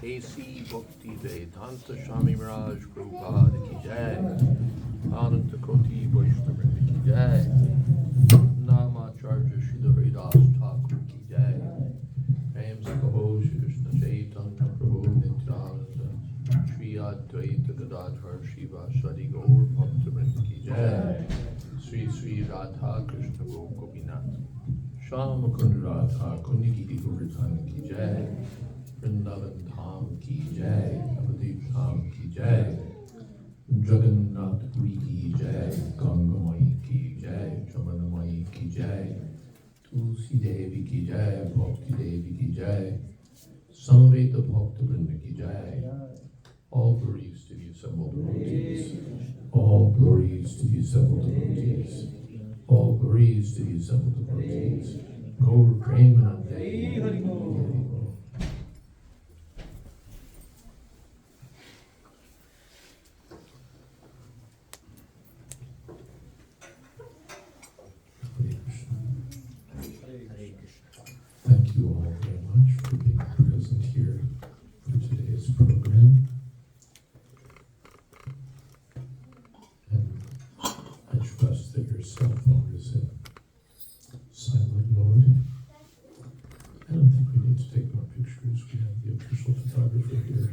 A.C. 𝗦𝗽𝗲 Swami Maharaj Prabhupada ki jai. Ananta Koti Vaishnava ki jai. Namacharya Srila Haridas Thakur ki jai. Prem se kaho Shri Krishna Chaitanya Prabhu Nityananda Shri Advaita Gadadhar Shivasadi Gaur Bhaktivinoda ki jai. Sri Sri Radha Krishna Gopinath Shama Kund Radha Kundi Govardhan ki jai. Vrindavan Dham ki jai. Navadip Dham ki jai. Jagannath Puri ki jai. Gangamai ki jai. Jamunamai ki jai. Tulsi Devi ki jai. Bhakti Devi ki jai. Samaveta Bhakta Vrinda ki jai. All glories to the assembled devotees. All glories to the assembled devotees. All glories to the assembled devotees. Gaur Premanande. Thank you all very much for being present here for today's program. And I trust that your cell phone is in silent mode. I don't think we need to take more pictures. We have the official photographer here.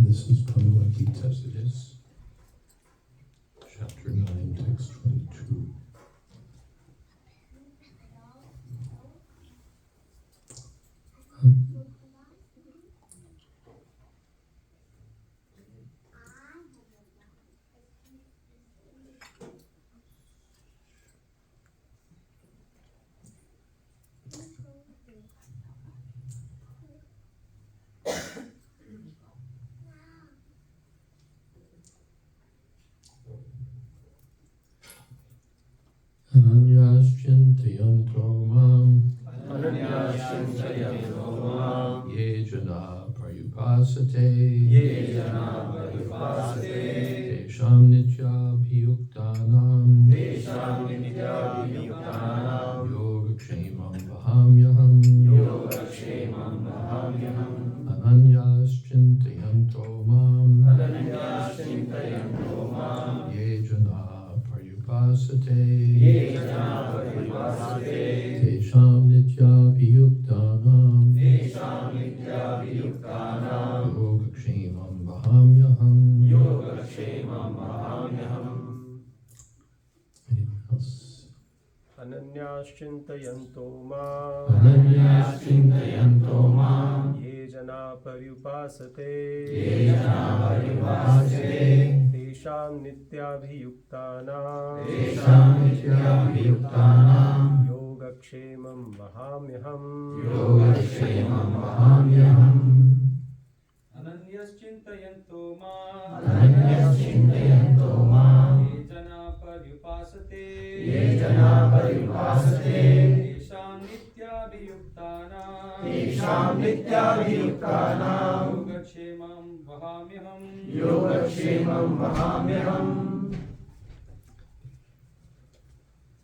This is Bhagavad Gita, chapter 9, text 22. Ananyas-chintayanto mam ye jana parupasate tesham nityabhiyuktanam yogakshemam vahamyaham Ananyas-chintayanto mam ye jana parupasate Tesham nityabhiyuktanam yogakshemam vahamyaham. Anyone else? Ananyas-chintayanto mam ye jana parupasate tesham nityabhiyuktanam yogakshemam vahamyaham. Ananyas-chintayanto mam ye jana parupasate tesham nityabhiyuktanam yogakshemam vahamyaham.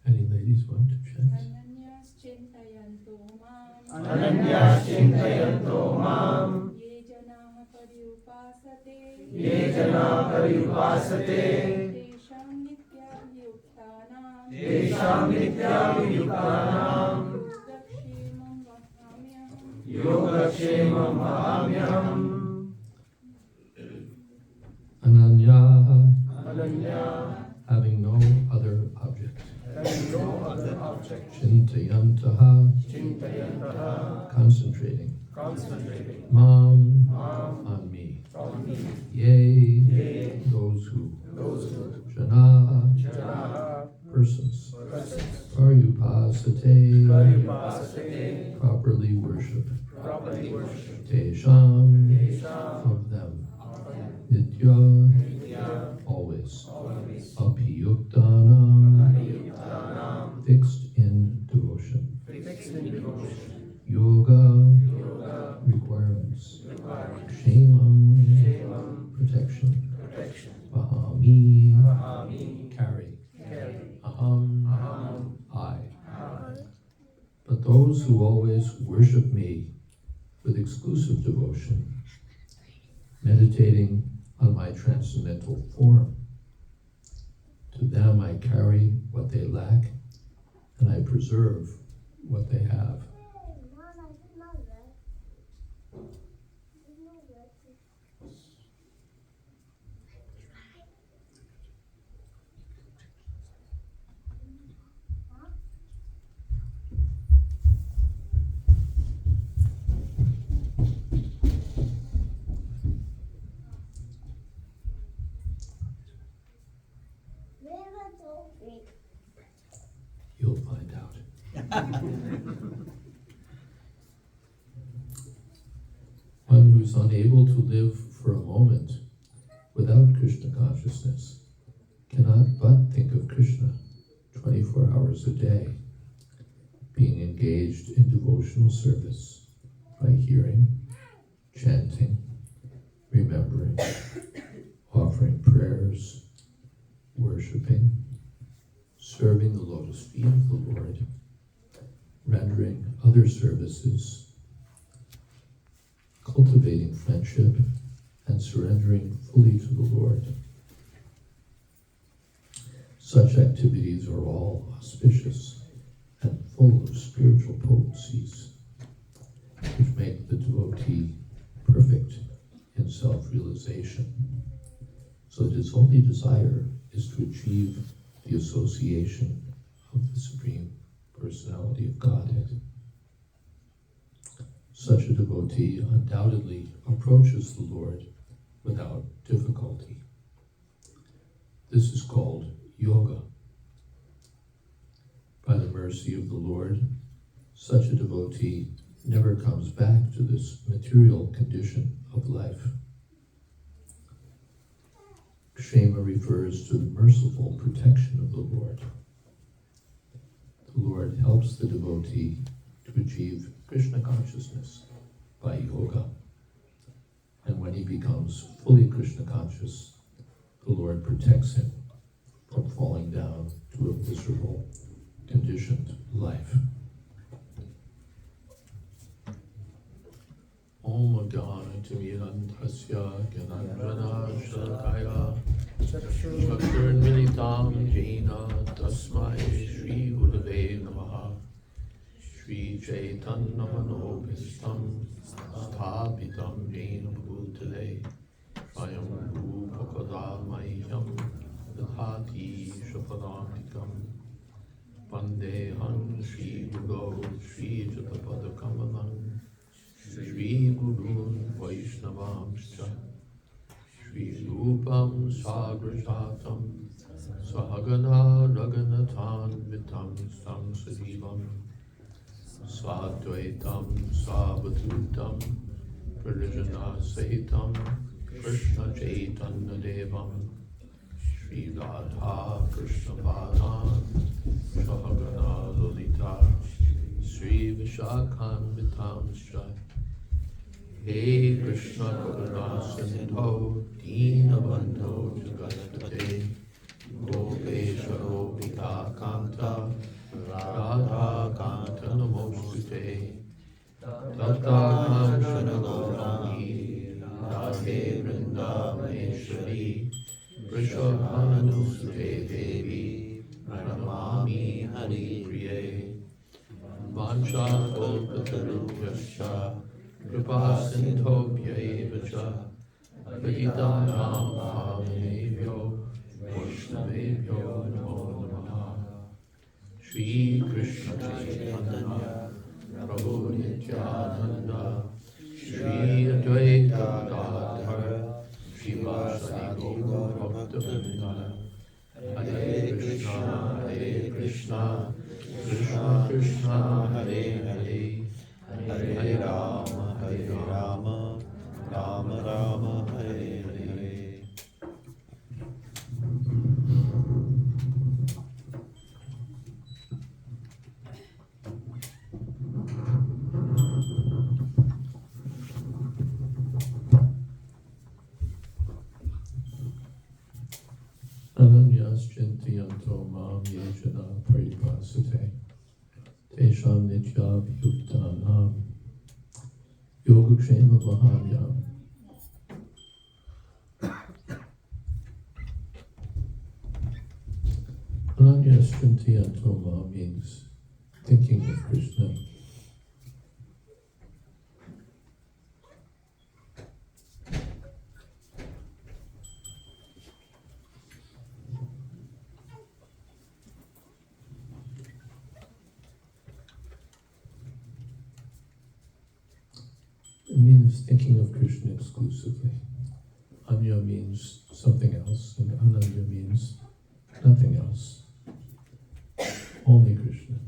Any ladies want to chant? Ananyas-chintayanto mam ye jana parupasate tesham nityabhiyuktanam yogakshemam vahamyaham. Ananya, having no other object. Chintayantaha, concentrating. Mam, on me. Yea, those who. Jana, persons. Parupasate, properly worship. Tesham, of them. Nitya, always. Apiyukta, carry. Aham, I. But those who always worship me with exclusive devotion, meditating on my transcendental form, to them I carry what they lack, and I preserve what they have. You'll find out. One who's unable to live for a moment without Krishna consciousness cannot but think of Krishna 24 hours a day, being engaged in devotional service by hearing, chanting, remembering, offering prayers, worshiping, serving the lotus feet of the Lord, rendering other services, cultivating friendship, and surrendering fully to the Lord. Such activities are all auspicious and full of spiritual potencies, which make the devotee perfect in self-realization, so that his only desire is to achieve the association of the Supreme Personality of Godhead. Such a devotee undoubtedly approaches the Lord without difficulty. This is called yoga. By the mercy of the Lord, such a devotee never comes back to this material condition of life. Ksema refers to the merciful protection of the Lord. The Lord helps the devotee to achieve Krishna consciousness by yoga. And when he becomes fully Krishna conscious, the Lord protects him from falling down to a miserable, conditioned life. Om 𝗔𝗯liche 𝗦𝗽𝗲 चक्षुर्मिलितां येन तस्मै श्रीगुरवे नमः श्रीचैतन्यमनोभीष्टं स्थापितं येन भूतले स्वयं रूपकदा मह्यं ददाति स्वपदान्तिकं वन्देऽहं श्रीगुरौ श्रीयुतपदकमलं श्रीगुरून् वैष्णवांश्च Sri-rupam sagrajatam sahagana raghunathanvitam tam sadivam sadvaitam savadutam parijana sahitam Krishna Chaitanya Devam Sri Radha Krishna Padan Sahagana Lalita Sri Vishakhanvitam Shai Hey Krishna Karuna Sindho Deenabandho Jagatpate Gopesha Gopika Kanta Radha Kanta Namostute Tata Kamshana Gaurani Radhe Vrindavameshwari Vrishabhanusute Devi Pranamami Hari Priye Vansha Kalpatarubhyascha Kripa Sindhobhya cha Patitanam Pavanebhyo Vaishnavebhyo Namo Namaha Shri Krishna Chaitanya Prabhu Nityananda Shri Advaita Gadadhar Srivasadi Gaur Bhaktivinoda Hare Krishna Krishna Krishna Hare Hare Hare Rama Rama Rama Hare Hare. Ananyas Chintayanto Mam Yejana Paripasate Tesham Nityabhyuktanam Yogakshema Vahamyam. Ananyas Chintayanto Mam means thinking of Krishna. It means thinking of Krishna exclusively. Anya means something else, and Ananya means nothing else. Only Krishna.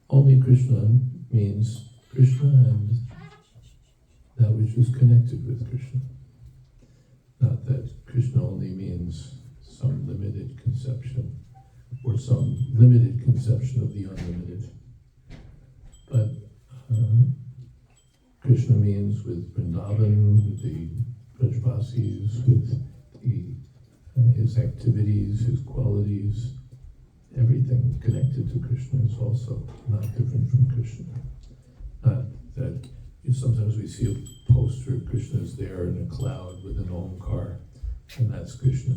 Only Krishna means Krishna and that which is connected with Krishna. Not that Krishna only means some limited conception or some limited conception of the unlimited. But Krishna means with Vrindavan, with the 𝗔𝗯𝗶𝗂𝘁, with his activities, his qualities, everything connected to Krishna is also not different from Krishna. Not that sometimes we see a poster, Krishna is there in a cloud with an Omkar, and that's Krishna.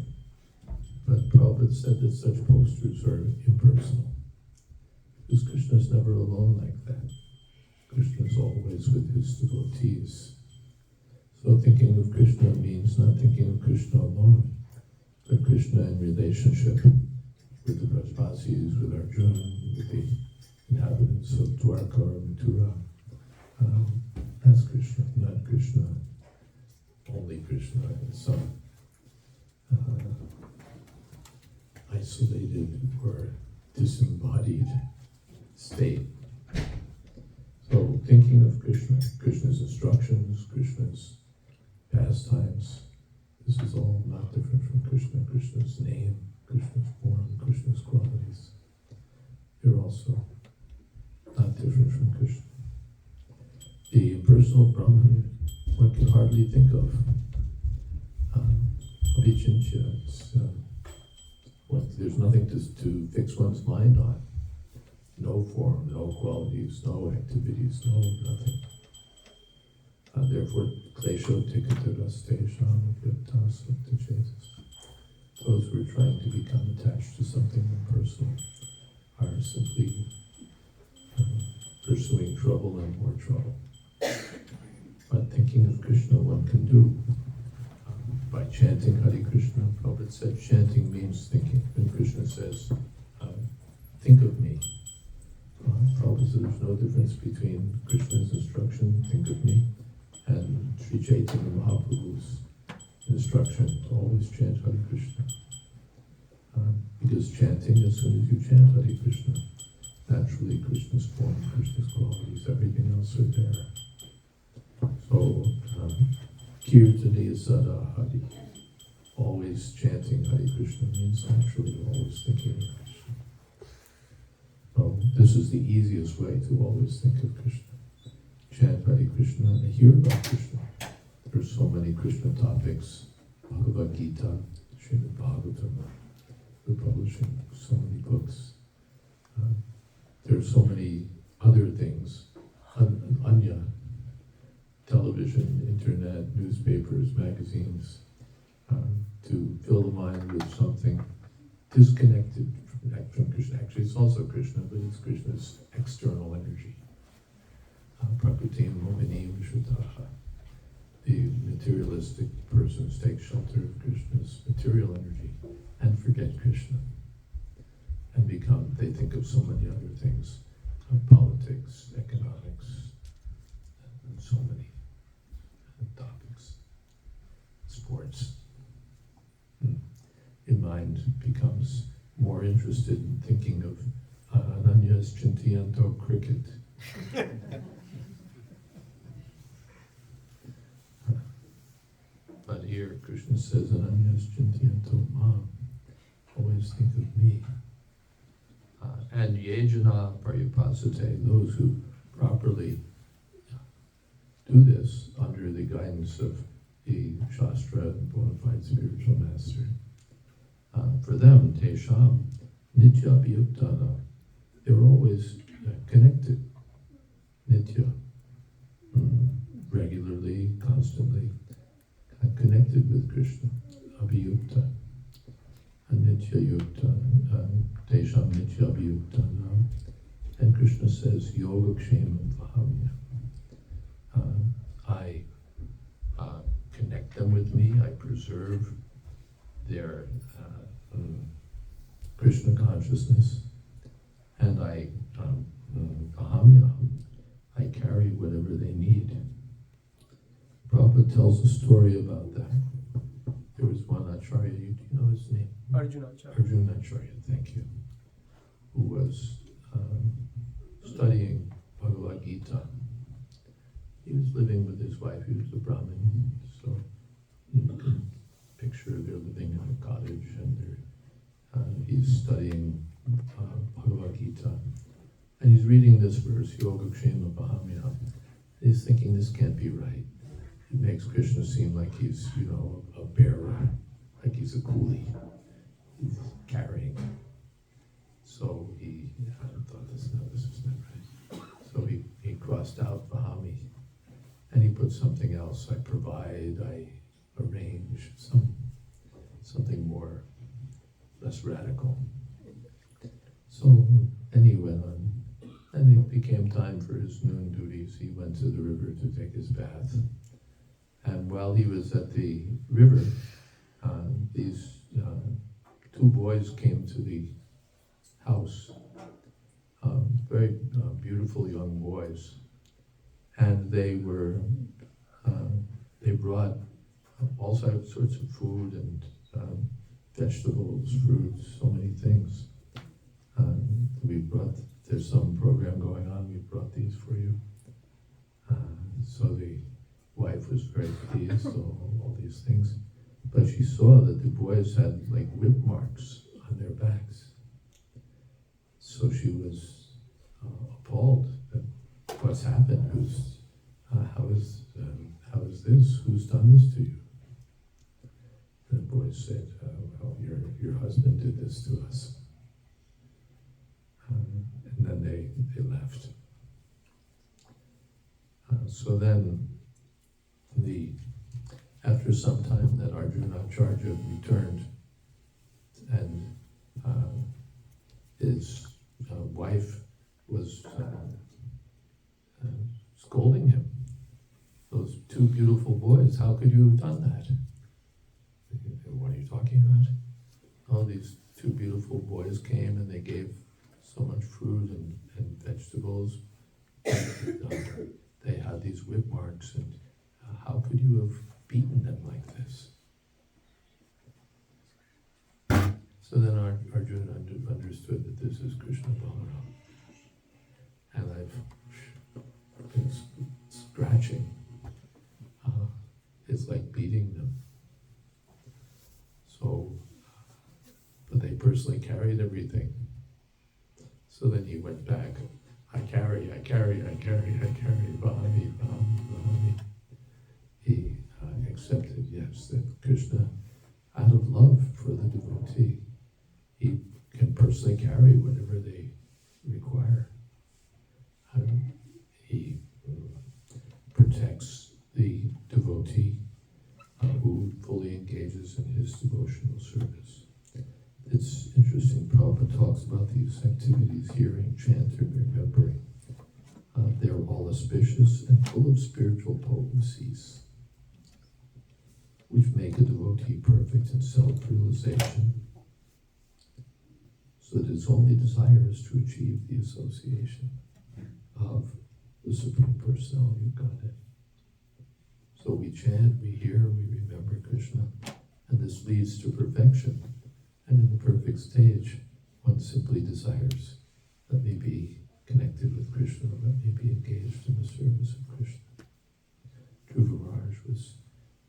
But Prabhupada said that such posters are impersonal, because Krishna is never alone like that. Krishna is always with his devotees. So thinking of Krishna means not thinking of Krishna alone, but Krishna in relationship with the 𝗔𝗯𝗶𝗂𝘁, with Arjuna, with the inhabitants of Dwarka or Mathura. That's Krishna, not Krishna, only Krishna in some isolated or disembodied state. So thinking of Krishna, Krishna's instructions, Krishna's pastimes, this is all not different from Krishna. Krishna's name, Krishna's form, Krishna's qualities, they're also not different from Krishna. The impersonal Brahman, one can hardly think of 𝗷𝗓𝗔𝗂𝘁. There's nothing to fix one's mind on. No form, no qualities, no activities, no nothing. Therefore, klesho tikatavastesham vyaptasaktachetas. Those who are trying to become attached to something impersonal are simply pursuing trouble and more trouble. But thinking of Krishna one can do by chanting Hare Krishna. Prabhupada said chanting means thinking. When Krishna says, think of me. Prabhupada said there's no difference between Krishna's instruction, think of me, and Sri Chaitanya Mahaprabhu's instruction to always chant Hare Krishna. Because chanting, as soon as you chant Hare Krishna, naturally Krishna's form, Krishna's qualities, everything else are there. So, Kirtani Sada Hari, always chanting Hare Krishna means naturally always thinking of Krishna. So, this is the easiest way to always think of Krishna. Chant Hare Krishna and hear about Krishna. There are so many Krishna topics, Bhagavad Gita, Srimad Bhagavatam. We're publishing so many books. There are so many other things, Anya, television, internet, newspapers, magazines, to fill the mind with something disconnected from Krishna. Actually, it's also Krishna, but it's Krishna's external energy. Prakritim mohinim vishutaha. The materialistic persons take shelter of Krishna's material energy and forget Krishna. And they think of so many other things, politics, economics, and so many topics, sports. Your mind becomes more interested in thinking of Ananyas Chintayanto cricket. But here Krishna says, Ananyas Chintayanto Mam, always think of me. And Yejana Paripasate, those who properly do this under the guidance of the Shastra and bona fide spiritual master, for them, 𝗕षां nityabhyuktana, they're always connected, nitya, regularly, constantly, connected with Krishna, abhyukta, nitya yukta, 𝗕षां nityabhyuktana. And Krishna says, yogakshamam vahamya. I connect them with me, I preserve their Krishna consciousness, and I vahamya, I carry whatever they need. Prabhupada tells a story about that. There was one Acharya, do you know his name? Arjunacharya, thank you, who was studying Bhagavad Gita. He was living with his wife, he was a Brahmin, so you can picture they're living in a cottage and he's studying Bhagavad Gita. And he's reading this verse, Yogakshamam vahamya. He's thinking, this can't be right. It makes Krishna seem like he's, a bearer, like he's a coolie. He's carrying. So he thought, this is not right. So he crossed out vahami, and he put something else. I provide, I arrange, something more, less radical. So, and he went on, and it became time for his noon duties. He went to the river to take his bath. And while he was at the river, these two boys came to the house, very beautiful young boys, and they brought all sorts of food and vegetables, fruits, so many things. There's some program going on, we brought these for you. So the wife was very pleased, all these things. But she saw that the boys had like whip marks on their backs. So she was appalled at what's happened. How is this? Who's done this to you? And the boys said, well, your husband did this to us. And then they left. So then, after some time, that Arjunacharya returned, and his wife was scolding him. Those two beautiful boys, how could you have done that? What are you talking about? Oh, these two beautiful boys came and they gave so much fruit and vegetables. They had these whip marks, and how could you have beaten them like this? So then Arjuna understood that this is Krishna Balaram. And I've been scratching. It's like beating them. So, but they personally carried everything. So then he went back. I carry, Vahami. He accepted, yes, that Krishna, out of love for the devotee, he can personally carry whatever they require. He protects the devotee who fully engages in his devotional service. It's interesting, Prabhupada talks about these activities, hearing, chanting, remembering. They're all auspicious and full of spiritual potencies, which make a devotee perfect in self-realization, so that his only desire is to achieve the association of the Supreme Personality of Godhead. So we chant, we hear, we remember Krishna, and this leads to perfection. And in the perfect stage, one simply desires, let me be connected with Krishna, let me be engaged in the service of Krishna. 𝗔𝗯ance Maharaj was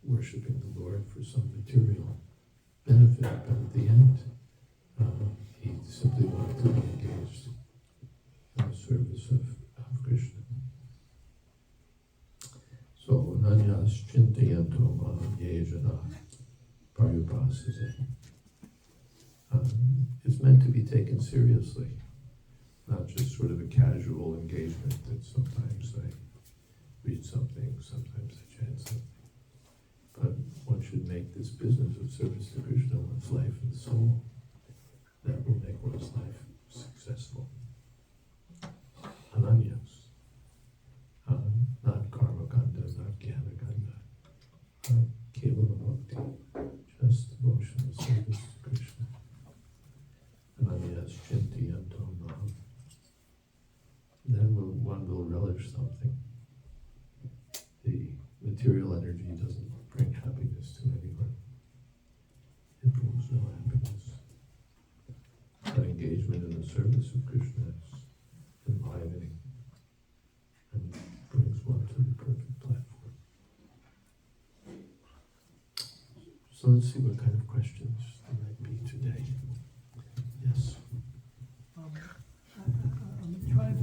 worshipping the Lord for some material benefit, but at the end, he simply wanted to be engaged in the service of Krishna. So, Sannyasa 𝗦𝗽𝗲𝗶 pariyupasate. to be taken seriously, not just sort of a casual engagement that sometimes I read something, sometimes I chant something. But one should make this business of service to Krishna one's life and soul. That will make one's life successful. Ananyas. Not karma kanda, not jnana kanda. Kevala bhakti. Just devotion and service to Krishna. Ananyas 𝗔𝗯𝗏 maham. Then one will relish something. The material energy doesn't bring happiness to anyone. It brings no happiness. But engagement in the service of Krishna is enlivening and brings one to the perfect platform. So let's see what kind of questions there might be today. Yes? I'm trying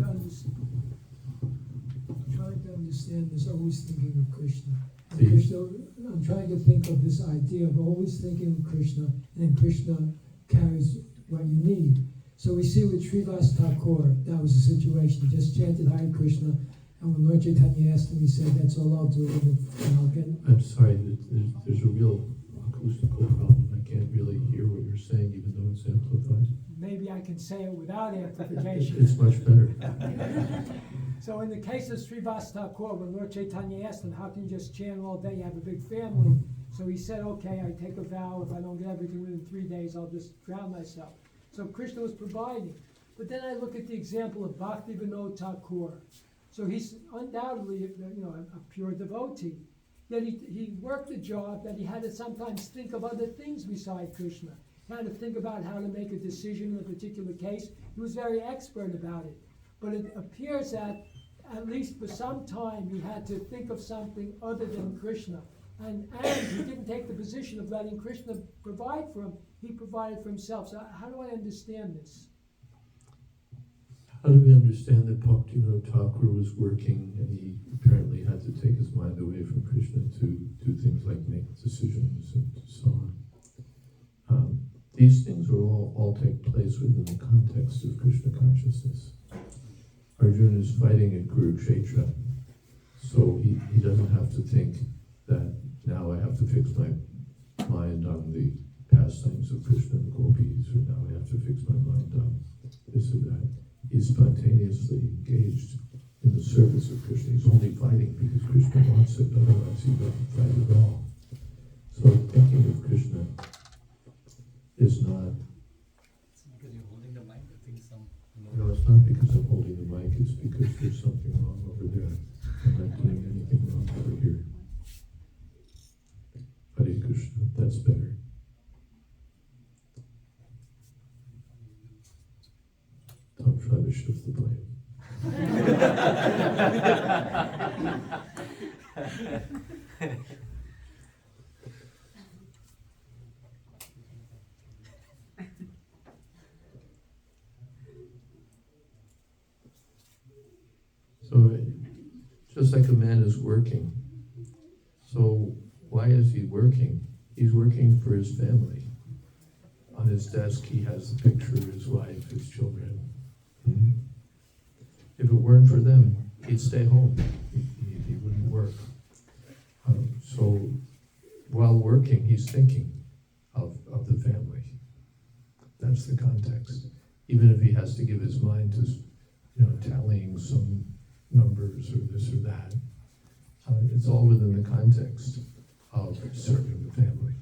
to understand this always thinking of Krishna. And Krishna. I'm trying to think of this idea of always thinking of Krishna, and then Krishna carries what you need. So we see with Srivas Thakur, that was the situation. He just chanted Hare Krishna, and when Lord Chaitanya asked him, he said, "That's all I'll do, and I'll get." I'm sorry, there's a real acoustical problem. I can't really hear what you're saying, even though it's amplified. Maybe I can say it without amplification. It's much better. So in the case of Srivas Thakur, when Lord Chaitanya asked him, "How can you just chant all day? You have a big family." So he said, "Okay, I take a vow. If I don't get everything within 3 days, I'll just drown myself." So Krishna was providing. But then I look at the example of Bhaktivinoda Thakur. So he's undoubtedly, a pure devotee. Yet he worked a job that he had to sometimes think of other things beside Krishna. He had to think about how to make a decision in a particular case. He was very expert about it. But it appears that, at least for some time, he had to think of something other than Krishna. And he didn't take the position of letting Krishna provide for him. He provided for himself. So how do I understand this? How do we understand that Bhaktivinoda Thakur was working and he apparently had to take his mind away from Krishna to do things like make decisions and so on? These things all take place within the context of Krishna consciousness. Arjuna is fighting at Kurukshetra, so he doesn't have to think that now I have to fix my mind on the pastimes of Krishna and gopis, or now I have to fix my mind on this or that. He's spontaneously engaged in the service of Krishna. He's only fighting because Krishna wants it, otherwise he doesn't fight at all. So thinking of Krishna is not... Because you're holding the mic, I think some... No, it's not because I'm holding the mic, it's because there's something wrong over there. I'm not doing anything wrong over here. Hare Krishna, that's better. Don't try to shift the blame. So, just like a man is working, so why is he working? He's working for his family. On his desk, he has the picture of his wife, his children. If it weren't for them, he'd stay home. He wouldn't work. So while working, he's thinking of the family. That's the context. Even if he has to give his mind to tallying some numbers or this or that, it's all within the context of serving the family.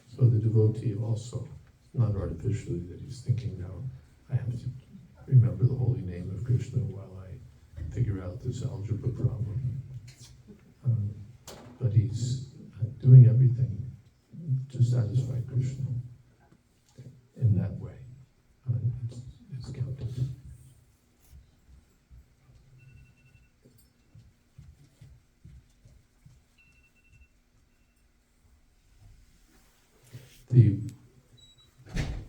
So the devotee also, not artificially that he's thinking now, I have to remember the holy name of Krishna while I figure out this algebra problem. But he's doing everything to satisfy Krishna in that way. It's counted. The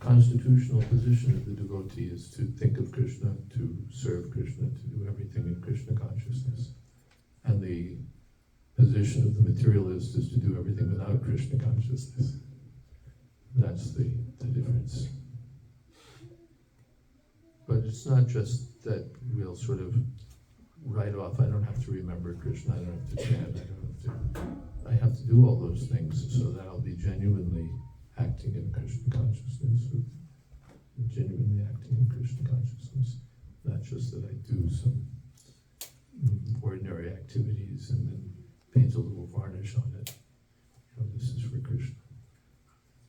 constitutional position of the devotee is to think of Krishna, to serve Krishna, to do everything in Krishna consciousness. And the position of the materialist is to do everything without Krishna consciousness. That's the difference. it's not just that we'll sort of write off, I don't have to remember Krishna, I don't have to chant, I have to do all those things so that I'll be genuinely acting in Krishna consciousness, or genuinely acting in Krishna consciousness, not just that I do some ordinary activities and then paint a little varnish on it. This is for Krishna.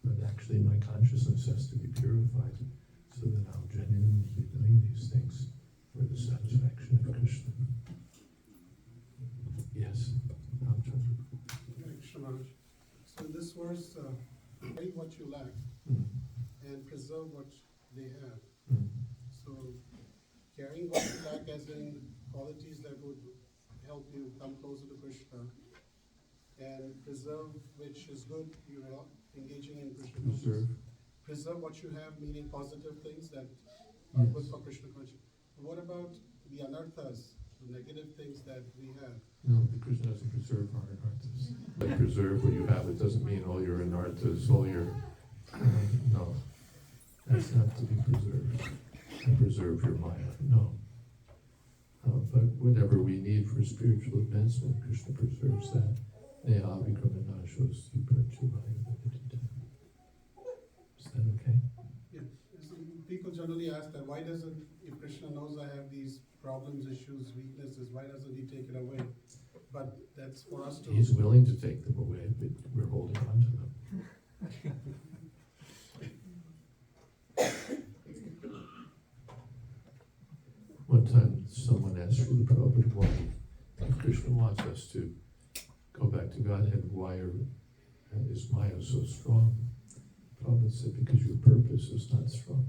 But actually my consciousness has to be purified so that I'll genuinely be doing these things for the satisfaction of Krishna. Yes? Krishna Maharaj. So this verse, take what you lack and preserve what they have. So carrying what you lack as in qualities that would help you come closer to Krishna, and preserve which is good, you are engaging in Krishna consciousness. Preserve what you have, meaning positive things that are good for Krishna consciousness. What about the anarthas, the negative things that we have? No, the Krishna doesn't preserve our anarthas. They preserve what you have. It doesn't mean all your anarthas, all your... no, that's not to be preserved. And preserve your Maya, no. But whatever we need for spiritual advancement, Krishna preserves that. Is that okay? Yeah. So people generally ask that, why doesn't, if Krishna knows I have these problems, issues, weaknesses, why doesn't he take it away? But that's for us to... He's willing to take them away, but we're holding on to them. One time someone asked Srila Prabhupada why, if Krishna wants us to go back to Godhead, why is Maya so strong? Prabhupada said, because your purpose is not strong.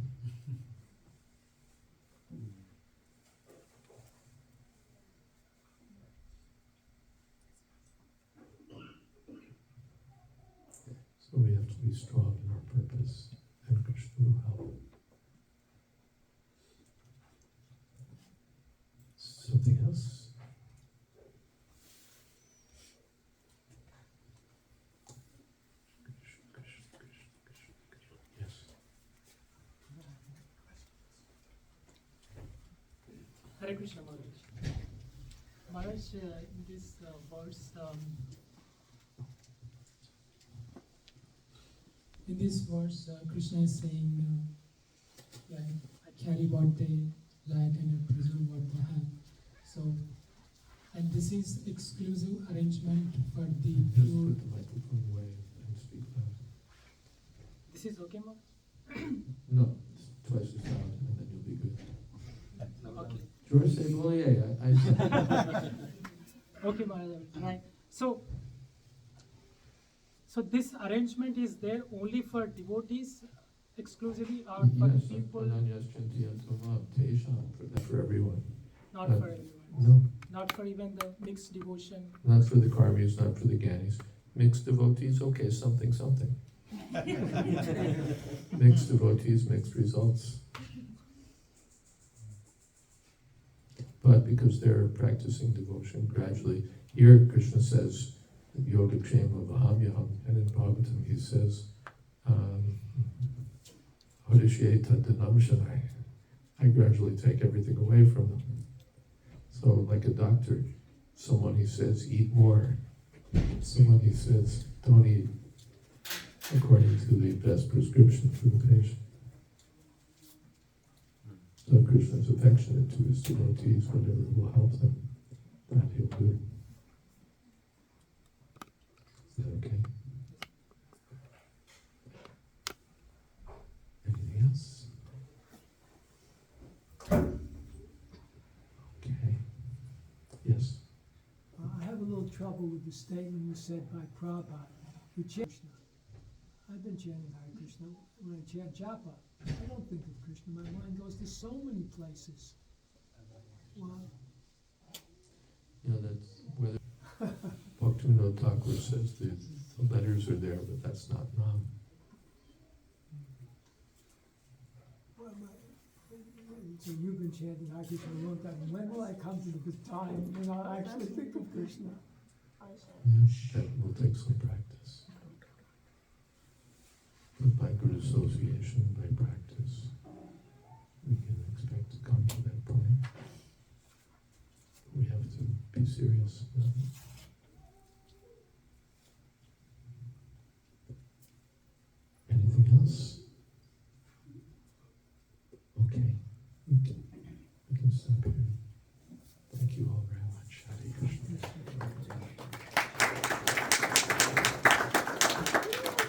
So we have to be strong in our purpose, and Krishna will help. Something else? Yes. Hare Krishna Maharaj. Maharaj, in this verse, Krishna is saying, I carry what they lack and I preserve what they have. So, and this is exclusive arrangement for the Just pure. put the microphone away and speak loud. This is okay, Maharaj? No, it's twice as loud, and then you'll be good. Okay. George, say Bolier. I said. Okay, Maharaj. Right. So this arrangement is there only for devotees exclusively, or for Yes, people? Ananyas Chantiyanto Mam, Tesham, for everyone. Not for everyone. No, Not for even the mixed devotion. not for the karmis, not for the gyanis. Mixed devotees, okay, something. Mixed devotees, mixed results. But because they're practicing devotion gradually, here Krishna says, 𝗷𝗓𝗃𝗁 and in Bhagavatam he says, 𝗦𝗽𝗲𝗙 I gradually take everything away from them. So like a doctor, someone he says, eat more. Someone he says, don't eat, according to the best prescription for the patient. So Krishna is affectionate to his devotees, whatever will help them, that he'll do. Is that okay? Anything else? Okay. Yes? I have a little trouble with the statement you said by Prabhupada. You chant Krishna. I've been chanting Hare Krishna. When I chant japa, I don't think of Krishna. My mind goes to so many places. Well, That's whether Bhaktivinoda Thakur says the letters are there, but that's not Nam. so you've been chanting Hare Krishna a long time. When will I come to the time when I'll actually think of Krishna? That will take some practice. But by good association, by practice.